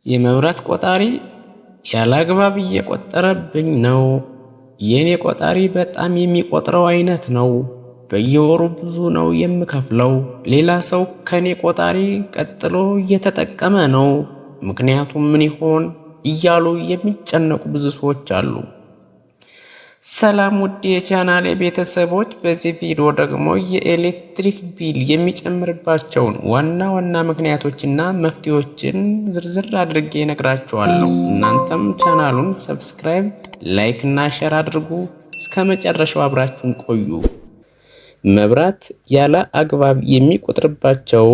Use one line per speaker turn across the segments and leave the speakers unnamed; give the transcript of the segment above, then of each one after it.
የመብራት ቆጣሪ ያላግባብ እየቆጠረብኝ ነው። የኔ ቆጣሪ በጣም የሚቆጥረው አይነት ነው። በየወሩ ብዙ ነው የምከፍለው። ሌላ ሰው ከኔ ቆጣሪ ቀጥሎ እየተጠቀመ ነው። ምክንያቱም ምን ይሆን እያሉ የሚጨነቁ ብዙ ሰዎች አሉ። ሰላም ውድ የቻናሌ ቤተሰቦች፣ በዚህ ቪዲዮ ደግሞ የኤሌክትሪክ ቢል የሚጨምርባቸውን ዋና ዋና ምክንያቶችና መፍትሄዎችን ዝርዝር አድርጌ እነግራችኋለሁ። እናንተም ቻናሉን ሰብስክራይብ፣ ላይክ እና ሼር አድርጉ። እስከ መጨረሻው አብራችሁን ቆዩ። መብራት ያለ አግባብ የሚቆጥርባቸው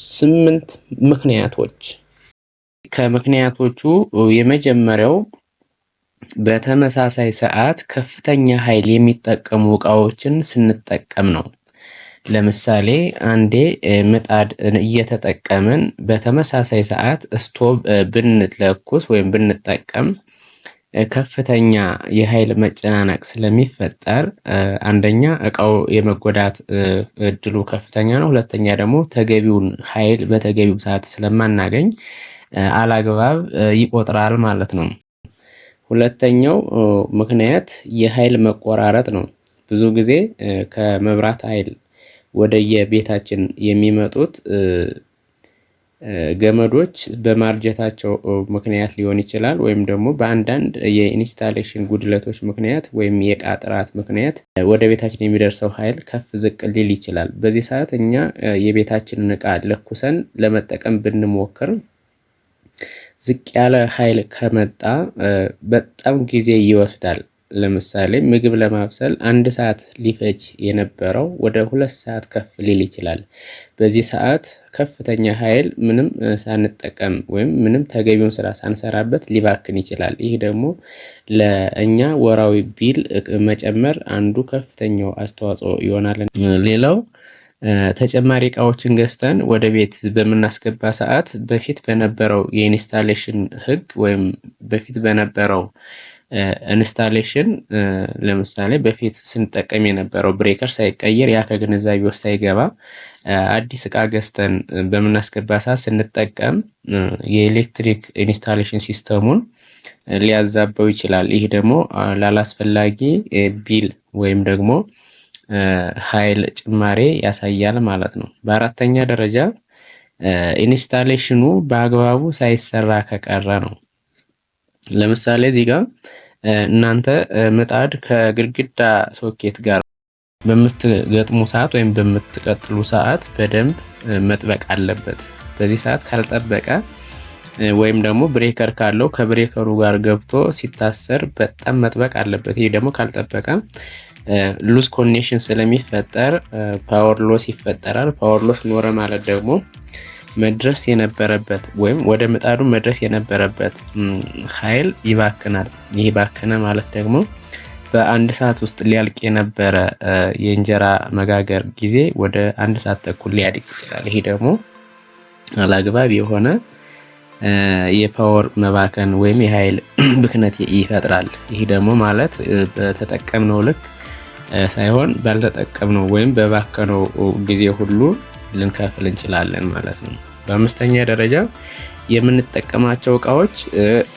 8 ምክንያቶች። ከምክንያቶቹ የመጀመሪያው በተመሳሳይ ሰዓት ከፍተኛ ኃይል የሚጠቀሙ እቃዎችን ስንጠቀም ነው። ለምሳሌ አንዴ ምጣድ እየተጠቀምን በተመሳሳይ ሰዓት ስቶቭ ብንለኩስ ወይም ብንጠቀም ከፍተኛ የኃይል መጨናነቅ ስለሚፈጠር አንደኛ እቃው የመጎዳት እድሉ ከፍተኛ ነው። ሁለተኛ ደግሞ ተገቢውን ኃይል በተገቢው ሰዓት ስለማናገኝ አላግባብ ይቆጥራል ማለት ነው። ሁለተኛው ምክንያት የኃይል መቆራረጥ ነው። ብዙ ጊዜ ከመብራት ኃይል ወደ የቤታችን የሚመጡት ገመዶች በማርጀታቸው ምክንያት ሊሆን ይችላል፣ ወይም ደግሞ በአንዳንድ የኢንስታሌሽን ጉድለቶች ምክንያት ወይም የእቃ ጥራት ምክንያት ወደ ቤታችን የሚደርሰው ኃይል ከፍ ዝቅ ሊል ይችላል። በዚህ ሰዓት እኛ የቤታችንን እቃ ለኩሰን ለመጠቀም ብንሞክር ዝቅ ያለ ኃይል ከመጣ በጣም ጊዜ ይወስዳል። ለምሳሌ ምግብ ለማብሰል 1 ሰዓት ሊፈጅ የነበረው ወደ 2 ሰዓት ከፍ ሊል ይችላል። በዚህ ሰዓት ከፍተኛ ኃይል ምንም ሳንጠቀም ወይም ምንም ተገቢውን ስራ ሳንሰራበት ሊባክን ይችላል። ይህ ደግሞ ለእኛ ወራዊ ቢል መጨመር አንዱ ከፍተኛው አስተዋጽኦ ይሆናል። ሌላው ተጨማሪ እቃዎችን ገዝተን ወደ ቤት በምናስገባ ሰዓት በፊት በነበረው የኢንስታሌሽን ህግ ወይም በፊት በነበረው ኢንስታሌሽን ለምሳሌ በፊት ስንጠቀም የነበረው ብሬከር ሳይቀየር ያ ከግንዛቤ ውስጥ ሳይገባ አዲስ እቃ ገዝተን በምናስገባ ሰዓት ስንጠቀም የኤሌክትሪክ ኢንስታሌሽን ሲስተሙን ሊያዛባው ይችላል። ይህ ደግሞ ላላስፈላጊ ቢል ወይም ደግሞ ኃይል ጭማሬ ያሳያል ማለት ነው። በአራተኛ ደረጃ ኢንስታሌሽኑ በአግባቡ ሳይሰራ ከቀረ ነው። ለምሳሌ እዚህ ጋር እናንተ ምጣድ ከግድግዳ ሶኬት ጋር በምትገጥሙ ሰዓት ወይም በምትቀጥሉ ሰዓት በደንብ መጥበቅ አለበት። በዚህ ሰዓት ካልጠበቀ ወይም ደግሞ ብሬከር ካለው ከብሬከሩ ጋር ገብቶ ሲታሰር በጣም መጥበቅ አለበት። ይሄ ደግሞ ካልጠበቀ ሉዝ ኮኔክሽን ስለሚፈጠር ፓወር ሎስ ይፈጠራል። ፓወር ሎስ ኖረ ማለት ደግሞ መድረስ የነበረበት ወይም ወደ ምጣዱ መድረስ የነበረበት ኃይል ይባክናል። ይህ ባከነ ማለት ደግሞ በ1 ሰዓት ውስጥ ሊያልቅ የነበረ የእንጀራ መጋገር ጊዜ ወደ 1 ሰዓት ተኩል ሊያድግ ይችላል። ይሄ ደግሞ አላግባብ የሆነ የፓወር መባከን ወይም የኃይል ብክነት ይፈጥራል። ይህ ደግሞ ማለት በተጠቀምነው ልክ ሳይሆን ባልተጠቀምነው ወይም በባከነው ጊዜ ሁሉ ልንከፍል እንችላለን ማለት ነው። በአምስተኛ ደረጃ የምንጠቀማቸው እቃዎች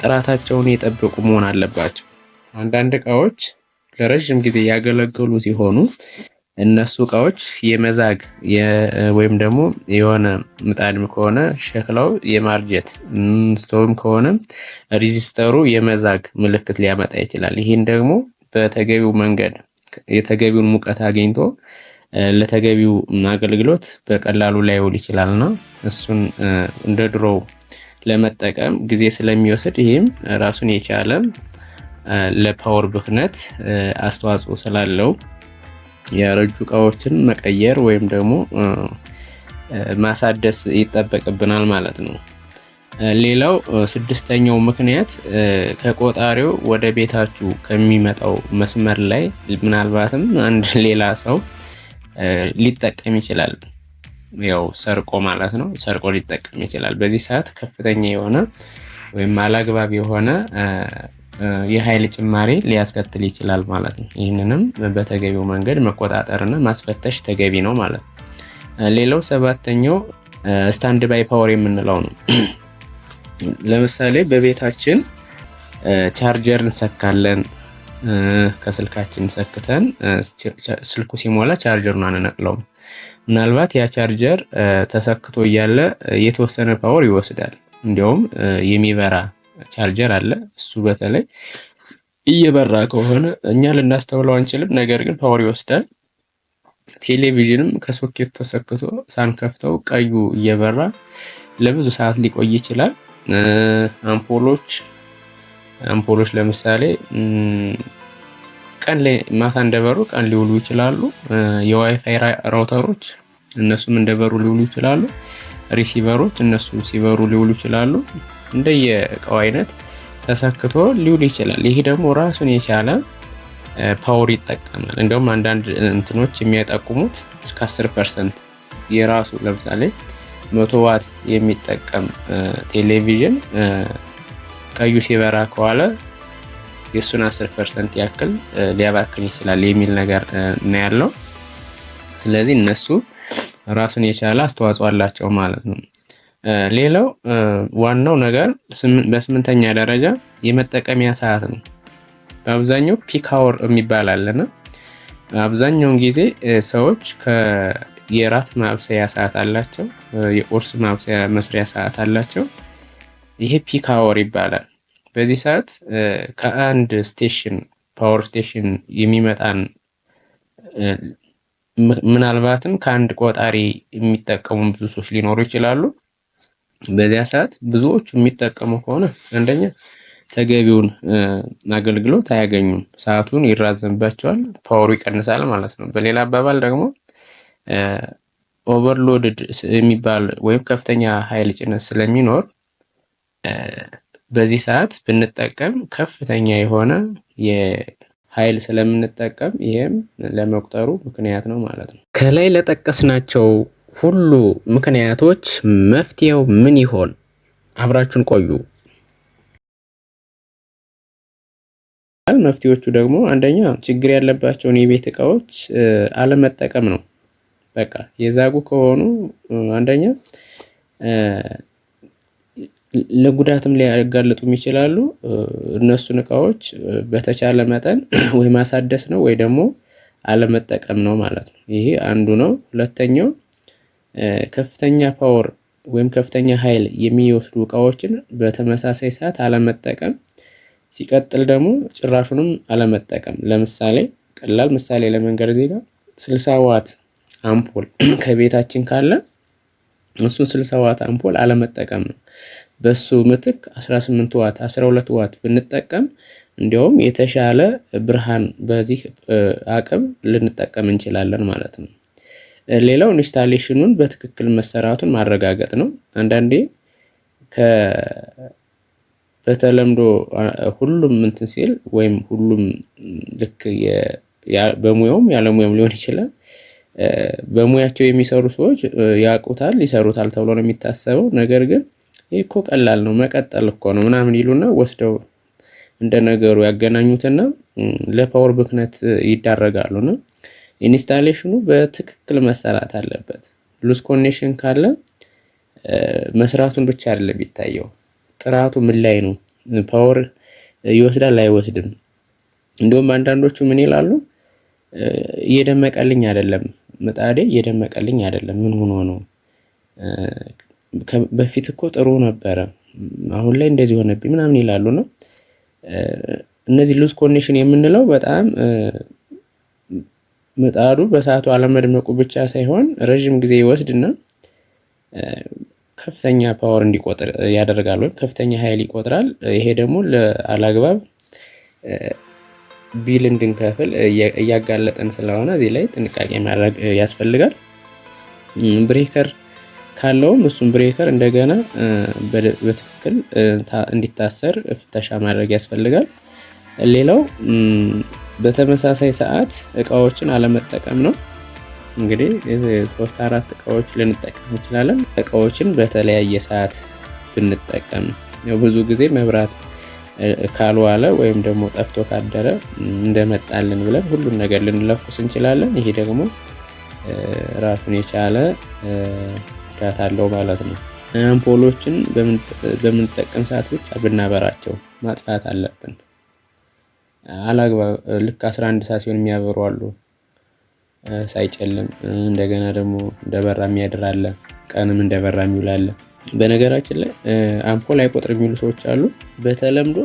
ጥራታቸውን የጠበቁ መሆን አለባቸው። አንዳንድ እቃዎች ለረጅም ጊዜ ያገለገሉ ሲሆኑ እነሱ እቃዎች የመዛግ ወይም ደግሞ የሆነ ምጣድም ከሆነ ሸክላው የማርጀት ስቶቭም ከሆነ ሬዚስተሩ የመዛግ ምልክት ሊያመጣ ይችላል። ይህን ደግሞ በተገቢው መንገድ የተገቢውን ሙቀት አግኝቶ ለተገቢው አገልግሎት በቀላሉ ላይውል ይችላልና እሱን እንደ ድሮው ለመጠቀም ጊዜ ስለሚወስድ ይህም ራሱን የቻለ ለፓወር ብክነት አስተዋጽኦ ስላለው ያረጁ እቃዎችን መቀየር ወይም ደግሞ ማሳደስ ይጠበቅብናል ማለት ነው። ሌላው 6ኛው ምክንያት ከቆጣሪው ወደ ቤታችሁ ከሚመጣው መስመር ላይ ምናልባትም አንድ ሌላ ሰው ሊጠቀም ይችላል። ያው ሰርቆ ማለት ነው። ሰርቆ ሊጠቀም ይችላል። በዚህ ሰዓት ከፍተኛ የሆነ ወይም አላግባብ የሆነ የኃይል ጭማሪ ሊያስከትል ይችላል ማለት ነው። ይህንንም በተገቢው መንገድ መቆጣጠርና ማስፈተሽ ተገቢ ነው ማለት ነው። ሌላው 7ኛው ስታንድ ባይ ፓወር የምንለው ነው። ለምሳሌ በቤታችን ቻርጀር እንሰካለን። ከስልካችን ሰክተን ስልኩ ሲሞላ ቻርጀሩን አንነቅለውም። ምናልባት ያ ቻርጀር ተሰክቶ እያለ የተወሰነ ፓወር ይወስዳል። እንዲያውም የሚበራ ቻርጀር አለ። እሱ በተለይ እየበራ ከሆነ እኛ ልናስተውለው አንችልም፣ ነገር ግን ፓወር ይወስዳል። ቴሌቪዥንም ከሶኬት ተሰክቶ ሳንከፍተው ቀዩ እየበራ ለብዙ ሰዓት ሊቆይ ይችላል። አምፖሎች ለምሳሌ ቀን ላይ ማታ እንደበሩ ቀን ሊውሉ ይችላሉ። የዋይፋይ ራውተሮች እነሱም እንደበሩ ሊውሉ ይችላሉ። ሪሲቨሮች እነሱ ሲበሩ ሊውሉ ይችላሉ። እንደየእቃው አይነት ተሰክቶ ሊውል ይችላል። ይሄ ደግሞ ራሱን የቻለ ፓወር ይጠቀማል። እንደውም አንዳንድ እንትኖች የሚያጠቁሙት እስከ 10% የራሱ ለምሳሌ 100 ዋት የሚጠቀም ቴሌቪዥን ቀዩ ሲበራ ከዋለ የሱን 10% ያክል ሊያባክን ይችላል የሚል ነገር ነው ያለው። ስለዚህ እነሱ ራሱን የቻለ አስተዋጽኦ አላቸው ማለት ነው። ሌላው ዋናው ነገር በስምንተኛ ደረጃ የመጠቀሚያ ሰዓት ነው። በአብዛኛው ፒክ አወር የሚባል አለና አብዛኛውን ጊዜ ሰዎች የራት ማብሰያ ሰዓት አላቸው፣ የቁርስ ማብሰያ መስሪያ ሰዓት አላቸው። ይሄ ፒክ አወር ይባላል። በዚህ ሰዓት ከአንድ ስቴሽን ፓወር ስቴሽን የሚመጣን ምናልባትም ከአንድ ቆጣሪ የሚጠቀሙ ብዙ ሰዎች ሊኖሩ ይችላሉ። በዚያ ሰዓት ብዙዎቹ የሚጠቀሙ ከሆነ አንደኛ ተገቢውን አገልግሎት አያገኙም፣ ሰዓቱን ይራዘምባቸዋል፣ ፓወሩ ይቀንሳል ማለት ነው። በሌላ አባባል ደግሞ ኦቨርሎድድ የሚባል ወይም ከፍተኛ ኃይል ጭነት ስለሚኖር በዚህ ሰዓት ብንጠቀም ከፍተኛ የሆነ የኃይል ስለምንጠቀም ይሄም ለመቁጠሩ ምክንያት ነው ማለት ነው። ከላይ ለጠቀስናቸው ሁሉ ምክንያቶች መፍትሄው ምን ይሆን? አብራችሁን ቆዩ። መፍትሄዎቹ ደግሞ አንደኛ ችግር ያለባቸውን የቤት እቃዎች አለመጠቀም ነው። በቃ የዛጉ ከሆኑ አንደኛ ለጉዳትም ሊያጋልጡም ይችላሉ። እነሱን እቃዎች በተቻለ መጠን ወይ ማሳደስ ነው ወይ ደግሞ አለመጠቀም ነው ማለት ነው። ይሄ አንዱ ነው። ሁለተኛው ከፍተኛ ፓወር ወይም ከፍተኛ ኃይል የሚወስዱ እቃዎችን በተመሳሳይ ሰዓት አለመጠቀም። ሲቀጥል ደግሞ ጭራሹንም አለመጠቀም። ለምሳሌ ቀላል ምሳሌ ለመንገር እዚህ ጋር 60 ዋት አምፖል ከቤታችን ካለ እሱን 60 ዋት አምፖል አለመጠቀም ነው። በሱ ምትክ 18 ዋት 12 ዋት ብንጠቀም እንዲያውም የተሻለ ብርሃን በዚህ አቅም ልንጠቀም እንችላለን ማለት ነው። ሌላው ኢንስታሌሽኑን በትክክል መሰራቱን ማረጋገጥ ነው። አንዳንዴ በተለምዶ ሁሉም እንትን ሲል ወይም ሁሉም ልክ በሙያውም ያለሙያም ሊሆን ይችላል በሙያቸው የሚሰሩ ሰዎች ያውቁታል፣ ይሰሩታል ተብሎ ነው የሚታሰበው። ነገር ግን ይሄ እኮ ቀላል ነው መቀጠል እኮ ነው ምናምን ይሉና ወስደው እንደ ነገሩ ያገናኙትና ለፓወር ብክነት ይዳረጋሉና ኢንስታሌሽኑ በትክክል መሰራት አለበት። ሉዝ ኮኔክሽን ካለ መስራቱን ብቻ አይደለም የሚታየው፣ ጥራቱ ምን ላይ ነው፣ ፓወር ይወስዳል አይወስድም። እንደውም አንዳንዶቹ ምን ይላሉ፣ እየደመቀልኝ አይደለም ምጣዴ እየደመቀልኝ አይደለም፣ ምን ሆኖ ነው? በፊት እኮ ጥሩ ነበረ አሁን ላይ እንደዚህ ሆነብኝ ምናምን ይላሉና እነዚህ ሉዝ ኮኔክሽን የምንለው በጣም ምጣዱ በሰዓቱ አለመድመቁ ብቻ ሳይሆን ረጅም ጊዜ ይወስድና ከፍተኛ ፓወር እንዲቆጥር ያደርጋል፣ ወይም ከፍተኛ ኃይል ይቆጥራል። ይሄ ደግሞ ለአላግባብ ቢል እንድንከፍል እያጋለጠን ስለሆነ እዚህ ላይ ጥንቃቄ ማድረግ ያስፈልጋል። ብሬከር ካለውም እሱም ብሬከር እንደገና በትክክል እንዲታሰር ፍተሻ ማድረግ ያስፈልጋል። ሌላው በተመሳሳይ ሰዓት እቃዎችን አለመጠቀም ነው። እንግዲህ 3-4 እቃዎች ልንጠቀም እንችላለን። እቃዎችን በተለያየ ሰዓት ብንጠቀም ብዙ ጊዜ መብራት ካልዋለ ወይም ደግሞ ጠፍቶ ካደረ እንደመጣልን ብለን ሁሉን ነገር ልንለኩስ እንችላለን። ይሄ ደግሞ ራሱን የቻለ ጉዳት አለው ማለት ነው። አምፖሎችን በምንጠቀም ሰዓት ብቻ ብናበራቸው ማጥፋት አለብን። አላግባብ ልክ 11 ሰዓት ሲሆን የሚያበሩ አሉ ሳይጨልም። እንደገና ደግሞ እንደበራ የሚያድር አለ፣ ቀንም እንደበራ የሚውል አለ። በነገራችን ላይ አምፖል አይቆጥርም የሚሉ ሰዎች አሉ። በተለምዶ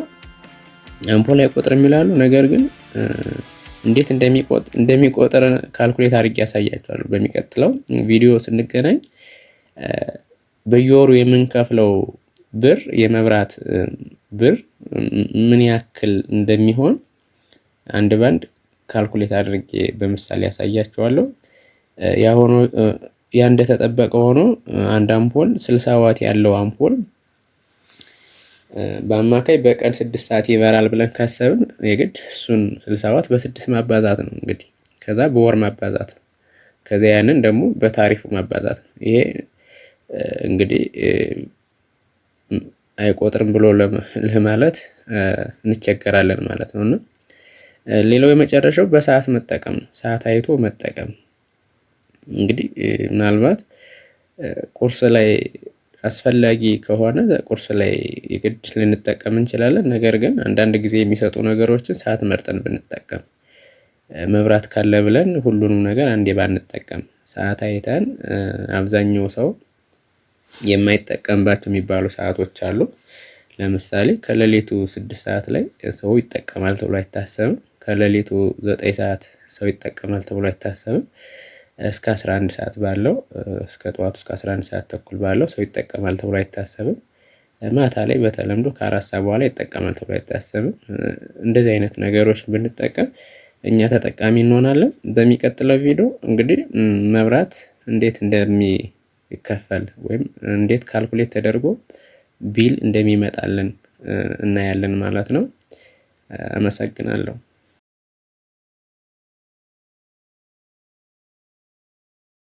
አምፖል አይቆጥርም ይላሉ። ነገር ግን እንዴት እንደሚቆጥር ካልኩሌት አድርጌ ያሳያቸዋለሁ በሚቀጥለው ቪዲዮ ስንገናኝ። በየወሩ የምንከፍለው ብር የመብራት ብር ምን ያክል እንደሚሆን አንድ ባንድ ካልኩሌት አድርጌ በምሳሌ ያሳያቸዋለሁ። ያ እንደተጠበቀ ሆኖ አንድ አምፖል 60 ዋት ያለው አምፖል በአማካይ በቀን 6 ሰዓት ይበራል ብለን ካሰብን የግድ እሱን 60 ዋት በ6 ማባዛት ነው እንግዲህ። ከዛ በወር ማባዛት ነው። ከዛ ያንን ደግሞ በታሪፉ ማባዛት ነው። ይሄ እንግዲህ አይቆጥርም ብሎ ለማለት እንቸገራለን ማለት ነው። እና ሌላው የመጨረሻው በሰዓት መጠቀም ነው። ሰዓት አይቶ መጠቀም እንግዲህ ምናልባት ቁርስ ላይ አስፈላጊ ከሆነ ቁርስ ላይ የግድ ልንጠቀም እንችላለን። ነገር ግን አንዳንድ ጊዜ የሚሰጡ ነገሮችን ሰዓት መርጠን ብንጠቀም፣ መብራት ካለ ብለን ሁሉንም ነገር አንዴ ባንጠቀም፣ ሰዓት አይተን አብዛኛው ሰው የማይጠቀምባቸው የሚባሉ ሰዓቶች አሉ። ለምሳሌ ከሌሊቱ 6 ሰዓት ላይ ሰው ይጠቀማል ተብሎ አይታሰብም። ከሌሊቱ 9 ሰዓት ሰው ይጠቀማል ተብሎ አይታሰብም። እስከ 11 ሰዓት ባለው እስከ ጠዋቱ እስከ 11 ሰዓት ተኩል ባለው ሰው ይጠቀማል ተብሎ አይታሰብም። ማታ ላይ በተለምዶ ከ4 ሰዓት በኋላ ይጠቀማል ተብሎ አይታሰብም። እንደዚህ አይነት ነገሮች ብንጠቀም እኛ ተጠቃሚ እንሆናለን። በሚቀጥለው ቪዲዮ እንግዲህ መብራት እንዴት እንደሚከፈል ወይም እንዴት ካልኩሌት ተደርጎ ቢል እንደሚመጣልን እናያለን ማለት ነው። አመሰግናለሁ።